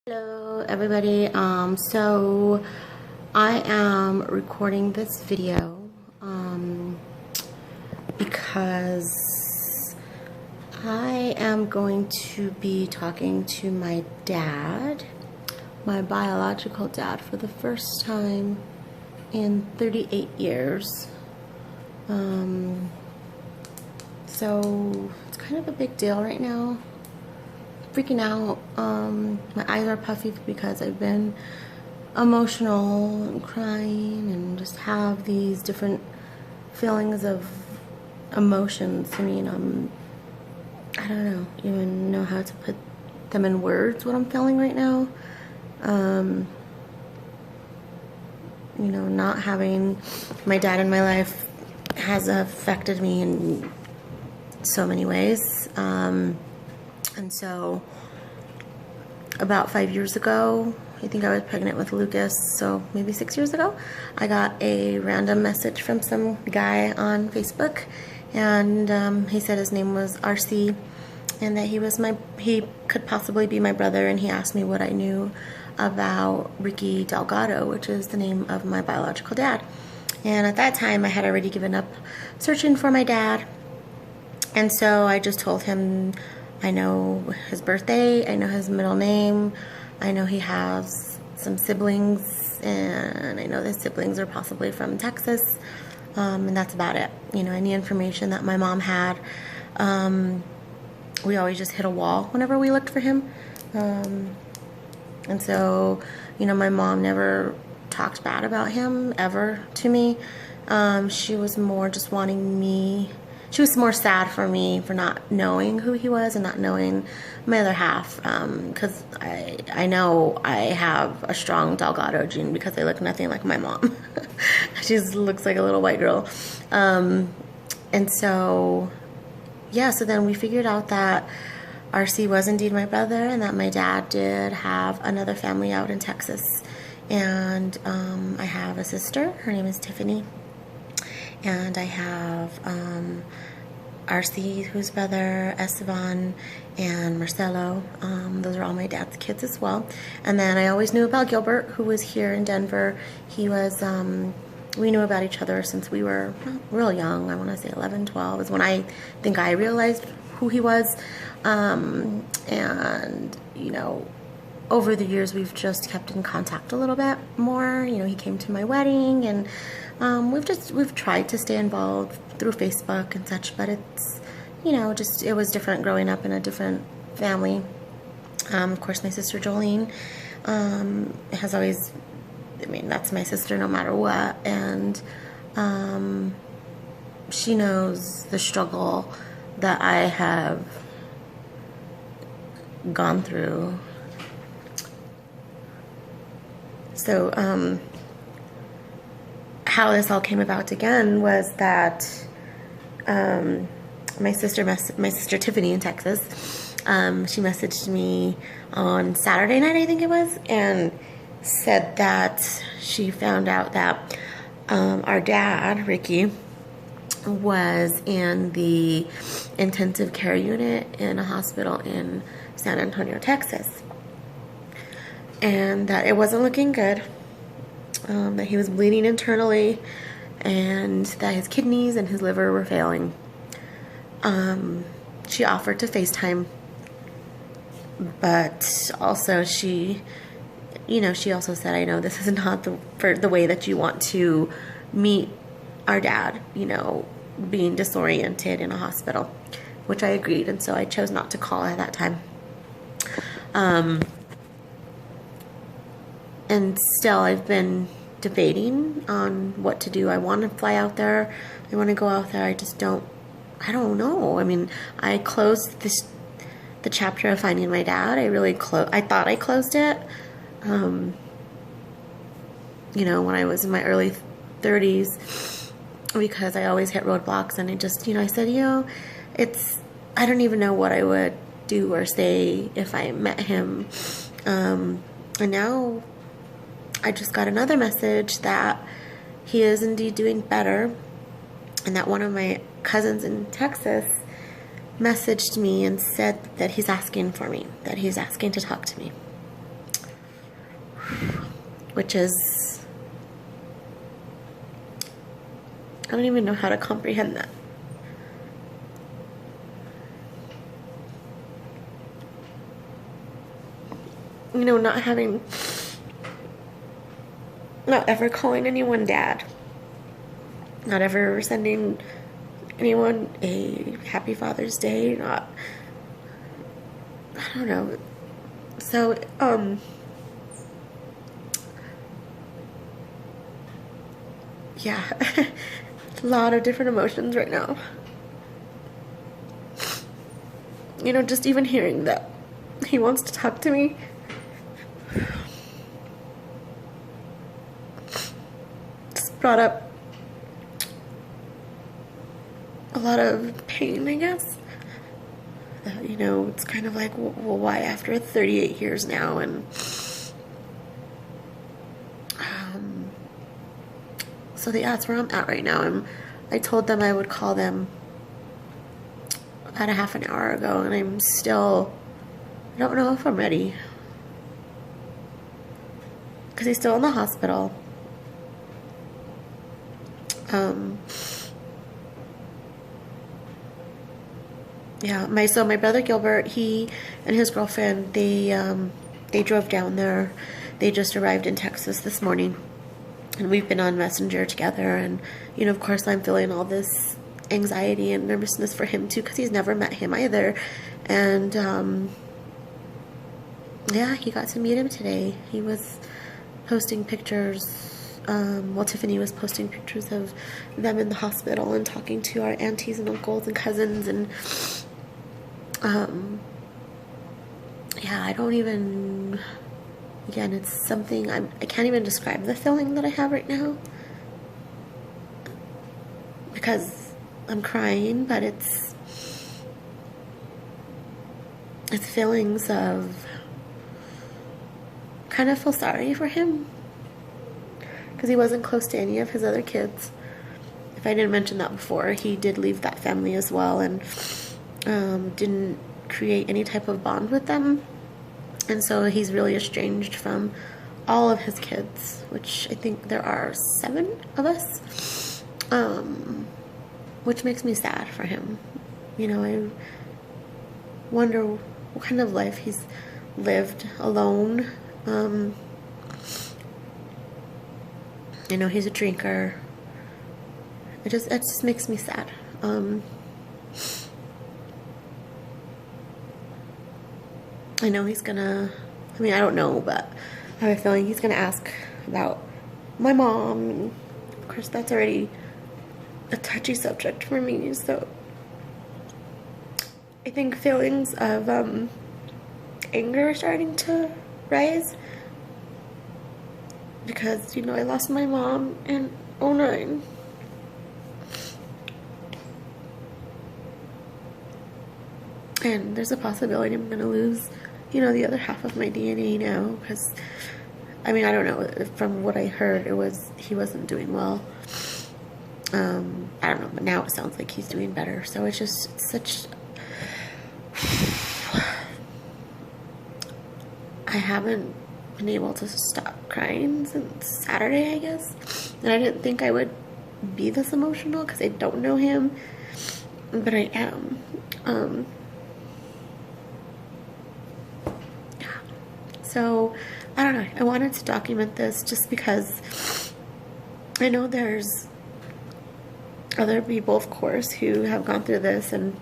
Hello everybody. So I am recording this video because I am going to be talking to my dad, my biological dad, for the first time in 38 years. So it's kind of a big deal right now. Freaking out. My eyes are puffy because I've been emotional and crying and just have these different feelings of emotions. I mean, I don't even know how to put them in words, what I'm feeling right now. Not having my dad in my life has affected me in so many ways. And so about 5 years ago, I think I was pregnant with Lucas, so maybe 6 years ago, I got a random message from some guy on Facebook, and he said his name was RC, and that he could possibly be my brother, and he asked me what I knew about Ricky Delgado, which is the name of my biological dad. And at that time, I had already given up searching for my dad, and so I just told him I know his birthday, I know his middle name, I know he has some siblings, and I know the siblings are possibly from Texas, and that's about it. Any information that my mom had, we always just hit a wall whenever we looked for him. And so, my mom never talked bad about him ever to me. She was more just wanting me. She was more sad for me for not knowing who he was and not knowing my other half, because I know I have a strong Delgado gene because I look nothing like my mom. She looks like a little white girl. And so, yeah, so then we figured out that RC was indeed my brother and that my dad did have another family out in Texas. And I have a sister. Her name is Tiffany. And I have RC, who's brother, Esteban, and Marcelo. Those are all my dad's kids as well. And then I always knew about Gilbert, who was here in Denver. He was, we knew about each other since we were real young. I want to say 11, 12 is when I think I realized who he was. And, over the years, we've just kept in contact a little bit more. He came to my wedding, and we've tried to stay involved through Facebook and such, but it's, it was different growing up in a different family. Of course, my sister Jolene has always, that's my sister no matter what, and she knows the struggle that I have gone through. So, how this all came about again was that my sister Tiffany in Texas, she messaged me on Saturday night, I think it was, and said that she found out that our dad, Ricky, was in the intensive care unit in a hospital in San Antonio, Texas. And that it wasn't looking good, that he was bleeding internally, and that his kidneys and his liver were failing. She offered to FaceTime, but also she also said, I know this is not the way that you want to meet our dad, being disoriented in a hospital, which I agreed, and so I chose not to call at that time. And still, I've been debating on what to do. I want to fly out there. I want to go out there. I don't know. I closed the chapter of finding my dad. I thought I closed it. When I was in my early 30s, because I always hit roadblocks, and I said, I don't even know what I would do or say if I met him. And now I just got another message that he is indeed doing better, and that one of my cousins in Texas messaged me and said that he's asking for me, that he's asking to talk to me. which is, I don't even know how to comprehend that. You know, not ever calling anyone dad, not ever sending anyone a happy Father's Day, I don't know. So, yeah, a lot of different emotions right now. You know, just even hearing that he wants to talk to me. Just brought up a lot of pain, I guess. You know, it's kind of like, well, why after 38 years now? And so that's where I'm at right now. I told them I would call them about a half an hour ago, and I don't know if I'm ready. Because he's still in the hospital. Yeah, my brother Gilbert, he and his girlfriend, they drove down there. They just arrived in Texas this morning, and we've been on Messenger together. And you know, of course, I'm feeling all this anxiety and nervousness for him too, because he's never met him either. And yeah, he got to meet him today. He was posting pictures. Well, Tiffany was posting pictures of them in the hospital and talking to our aunties and uncles and cousins, and yeah, I don't even, again, it's something, I can't even describe the feeling that I have right now, because I'm crying, but it's feelings of, kind of feel sorry for him, because he wasn't close to any of his other kids. If I didn't mention that before, he did leave that family as well, and didn't create any type of bond with them, and so he's really estranged from all of his kids, which I think there are 7 of us, which makes me sad for him. You know, I wonder what kind of life he's lived alone. You know, he's a drinker. It just makes me sad. I know he's gonna, I mean, I don't know, but I have a feeling he's gonna ask about my mom, and of course that's already a touchy subject for me, so I think feelings of anger are starting to rise, because, you know, I lost my mom in '09. And there's a possibility I'm going to lose, you know, the other half of my DNA now, because, I mean, I don't know, from what I heard, he wasn't doing well. I don't know, but now it sounds like he's doing better, so it's just such, I haven't been able to stop crying since Saturday, I guess, and I didn't think I would be this emotional, because I don't know him, but I am. So, I don't know, I wanted to document this just because I know there's other people, of course, who have gone through this and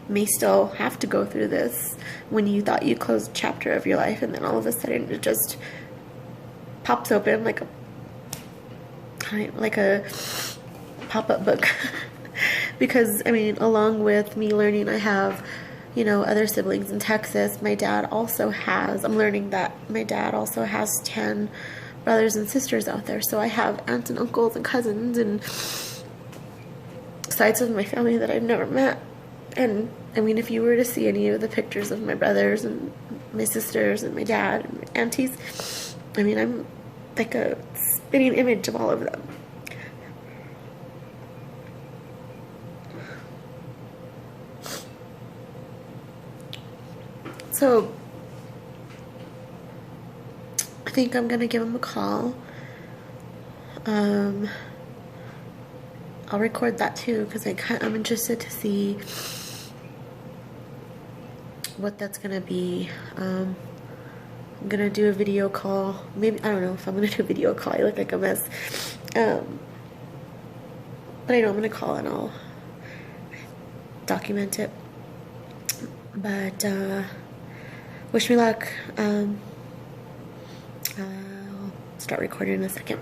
may still have to go through this, when you thought you closed a chapter of your life and then all of a sudden it just pops open like a pop-up book. Because, I mean, along with me learning I have, you know, other siblings in Texas, my dad also has, I'm learning that my dad also has 10 brothers and sisters out there. So I have aunts and uncles and cousins and sides of my family that I've never met. And, I mean, if you were to see any of the pictures of my brothers and my sisters and my dad and my aunties, I mean, I'm like a spinning image of all of them. So, think I'm gonna give him a call. I'll record that too because I'm interested to see what that's gonna be. I'm gonna do a video call. Maybe, I don't know if I'm gonna do a video call. I look like a mess. But I know I'm gonna call and I'll document it. But wish me luck. I'll start recording in a second.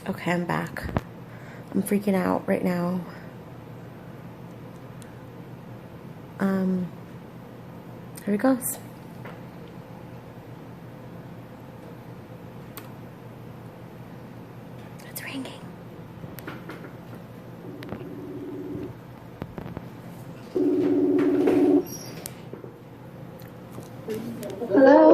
Okay, I'm back. I'm freaking out right now. Here it goes. It's ringing. Hello?